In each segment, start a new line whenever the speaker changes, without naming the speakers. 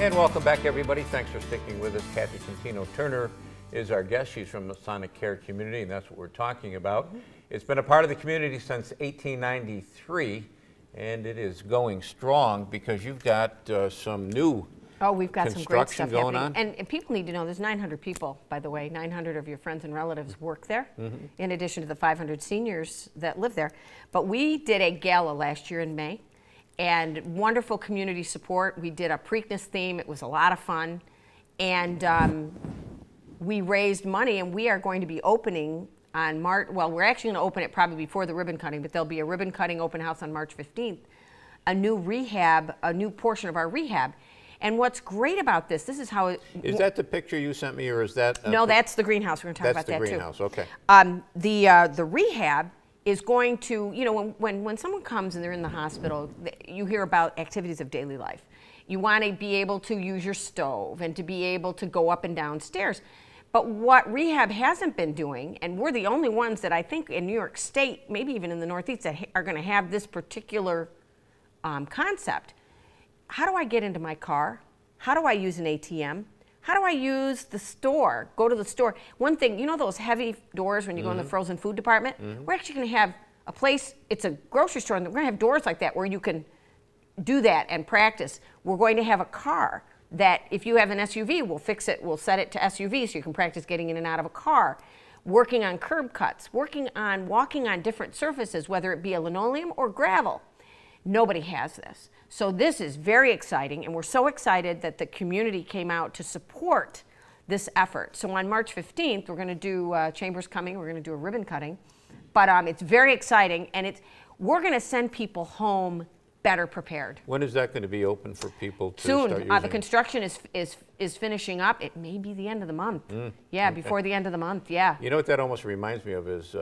And welcome back, everybody. Thanks for sticking with us. Kathy Contino-Turner is our guest. She's from the Masonic Care community, and that's what we're talking about. It's been a part of the community since 1893, and it is going strong because you've got some new
we've got some great stuff
going
happening.
on.
And people need to know there's 900 people, by the way. 900 of your friends and relatives work there, in addition to the 500 seniors that live there. But we did a gala last year in May, and wonderful community support. We did a Preakness theme. It was a lot of fun. And we raised money, and we are going to be opening on March, well, we're actually going to open it probably before the ribbon cutting, but there'll be a ribbon cutting open house on March 15th, a new rehab, a new portion of our rehab. And what's great about this is how it...
Is that the picture you sent me, or is that...
No, that's the greenhouse. We're going to talk about that too.
That's the greenhouse, okay.
The rehab is going to, you know, when someone comes and they're in the hospital, you hear about activities of daily life. You want to be able to use your stove and to be able to go up and down stairs. But what rehab hasn't been doing, and we're the only ones that I think in New York State, maybe even in the Northeast, that are going to have this particular concept. How do I get into my car? How do I use an ATM? How do I use the store? Go to the store. One thing, you know those heavy doors when you go in the frozen food department? We're actually going to have a place, it's a grocery store, and we're going to have doors like that where you can do that and practice. We're going to have a car that if you have an SUV, we'll fix it, we'll set it to SUV so you can practice getting in and out of a car. Working on curb cuts, working on walking on different surfaces, whether it be a linoleum or gravel. Nobody has this. So this is very exciting, and we're so excited that the community came out to support this effort. So on March 15th, we're going to do, Chamber's coming, we're going to do a ribbon cutting. But it's very exciting, and we're going to send people home better prepared.
When is that going to be open for people to
soon?
Start using
The construction is finishing up. It may be the end of the month. Yeah, okay. Before the end of the month, yeah.
You know what that almost reminds me of is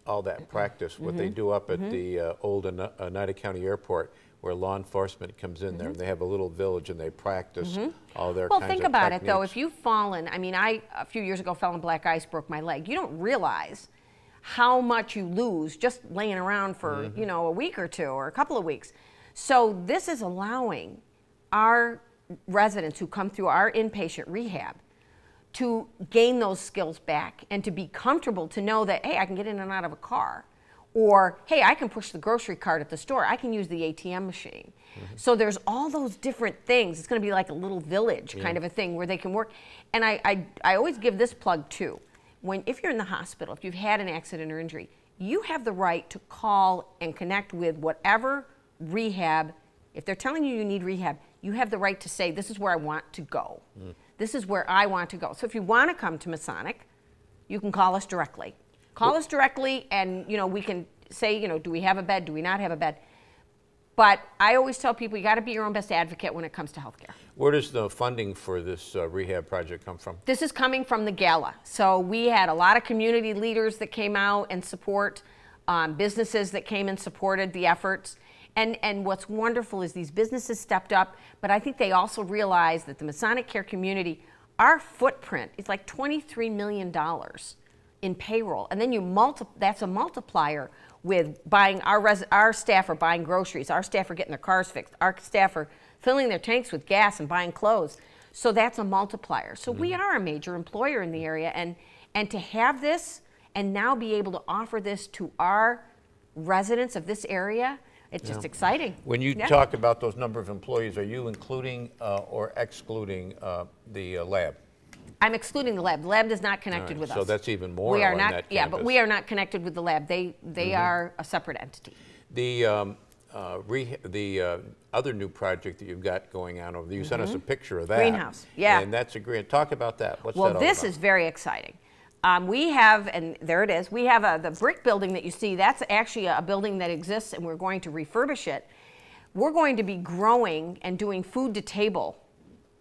all that practice, what they do up at the old Oneida County Airport, where law enforcement comes in there and they have a little village and they practice all their kinds of techniques.
Well, think about it though. If you've fallen, I mean, I a few years ago fell in black ice, broke my leg. You don't realize how much you lose just laying around for you know, a week or two or a couple of weeks. So this is allowing our residents who come through our inpatient rehab to gain those skills back and to be comfortable to know that, hey, I can get in and out of a car. Or, hey, I can push the grocery cart at the store. I can use the ATM machine. So there's all those different things. It's going to be like a little village kind of a thing where they can work. And I always give this plug too. If you're in the hospital, if you've had an accident or injury, you have the right to call and connect with whatever rehab. If they're telling you you need rehab, you have the right to say, this is where I want to go. This is where I want to go. So if you want to come to Masonic, you can call us directly. Call us directly, and you know, we can say, you know, do we have a bed? Do we not have a bed? But I always tell people you got to be your own best advocate when it comes to healthcare.
Where does the funding for this rehab project come from?
This is coming from the gala. So we had a lot of community leaders that came out and support, businesses that came and supported the efforts. And what's wonderful is these businesses stepped up, but I think they also realized that the Masonic Care community, our footprint is like $23 million in payroll, and then that's a multiplier with buying, our staff are buying groceries, our staff are getting their cars fixed, our staff are filling their tanks with gas and buying clothes. So that's a multiplier. So we are a major employer in the area, and to have this and now be able to offer this to our residents of this area, it's just exciting. When
you talk about those number of employees, are you including or excluding the lab?
I'm excluding the lab. The lab is not connected with us.
So that's even more.
We are
on
not.
That
yeah,
campus.
But we are not connected with the lab. They are a separate entity.
The other new project that you've got going on over there, you sent us a picture of that.
Greenhouse. Yeah.
And that's a great. Talk about that. What's that all
about? Well, this is very exciting. We have, and there it is. We have the brick building that you see. That's actually a building that exists, and we're going to refurbish it. We're going to be growing and doing food to table,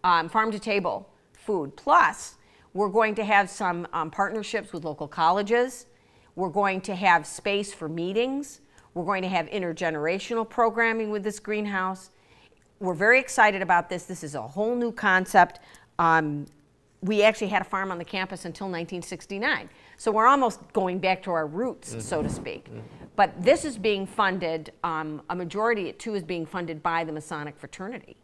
farm to table food. Plus, we're going to have some partnerships with local colleges. We're going to have space for meetings. We're going to have intergenerational programming with this greenhouse. We're very excited about this. This is a whole new concept. We actually had a farm on the campus until 1969. So we're almost going back to our roots, so to speak. But this is being funded, a majority, too, is being funded by the Masonic fraternity.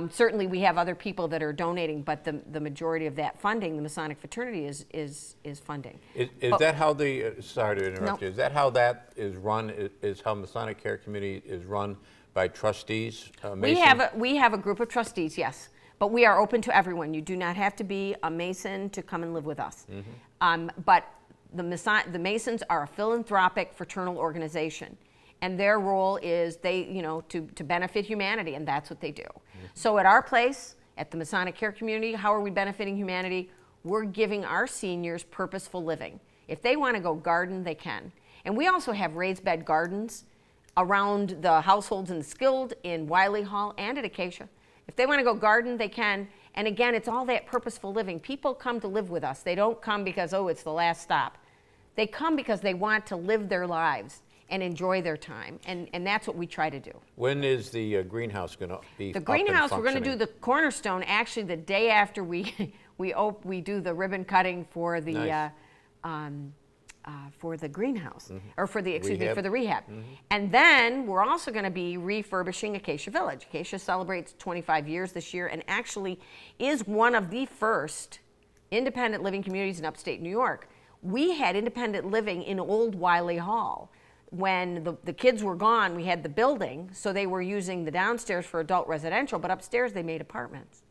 Certainly we have other people that are donating, but the majority of that funding, the Masonic fraternity is funding.
Is that how the, sorry to interrupt
No.
you, is that how that is run, is how Masonic Care Community is run by trustees?
We have a group of trustees, yes, but we are open to everyone. You do not have to be a Mason to come and live with us. But the Masons are a philanthropic fraternal organization, and their role is to benefit humanity, and that's what they do. So at our place, at the Masonic Care Community, how are we benefiting humanity? We're giving our seniors purposeful living. If they want to go garden, they can. And we also have raised bed gardens around the households in the Skilled, in Wiley Hall, and at Acacia. If they want to go garden, they can. And again, it's all that purposeful living. People come to live with us. They don't come because, oh, it's the last stop. They come because they want to live their lives and enjoy their time, and that's what we try to do.
When is the greenhouse going to be
The
up and
greenhouse, we're going to do
functioning?
the cornerstone actually the day after we do the ribbon cutting for the greenhouse, or for the for the rehab. And then we're also going to be refurbishing Acacia Village. Acacia celebrates 25 years this year, and actually is one of the first independent living communities in upstate New York. We had independent living in Old Wiley Hall. When the kids were gone, we had the building, so they were using the downstairs for adult residential, but upstairs they made apartments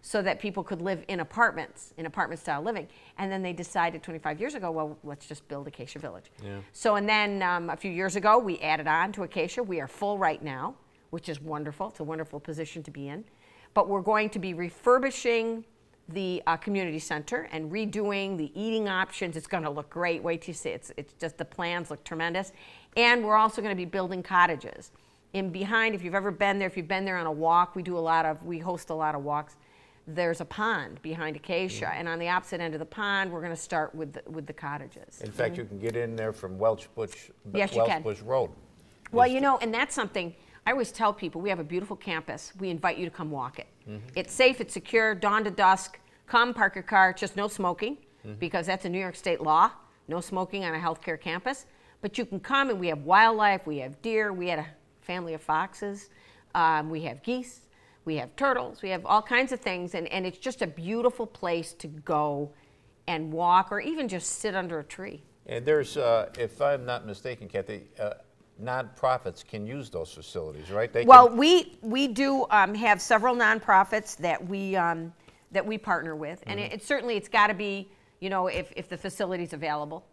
so that people could live in apartments, in apartment-style living. And then they decided 25 years ago, well, let's just build Acacia Village. So, and then a few years ago, we added on to Acacia. We are full right now, which is wonderful. It's a wonderful position to be in. But we're going to be refurbishing the community center and redoing the eating options. It's going to look great. Wait till you see it. It's just, the plans look tremendous. And we're also going to be building cottages. In behind, if you've ever been there, if you've been there on a walk, we host a lot of walks. There's a pond behind Acacia, and on the opposite end of the pond, we're going to start with the cottages.
In fact, you can get in there from Welch Bush Road.
Well, you know, and that's something I always tell people. We have a beautiful campus. We invite you to come walk it. It's safe, it's secure, dawn to dusk. Come, park your car, just no smoking, because that's a New York State law, no smoking on a healthcare campus. But you can come, and we have wildlife, we have deer, we had a family of foxes, we have geese, we have turtles, we have all kinds of things, and it's just a beautiful place to go and walk, or even just sit under a tree. And
there's, if I'm not mistaken, Kathy, nonprofits can use those facilities, right?
We do have several nonprofits that we partner with, and it's got to be, you know, if the facility's available.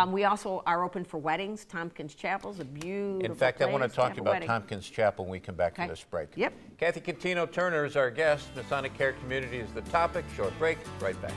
We also are open for weddings. Tompkins Chapel's a beautiful place.
In fact, I want to talk to you about Tompkins Chapel when we come back from this break.
Yep.
Kathy Contino-Turner is our guest. Masonic Care Community is the topic. Short break, right back.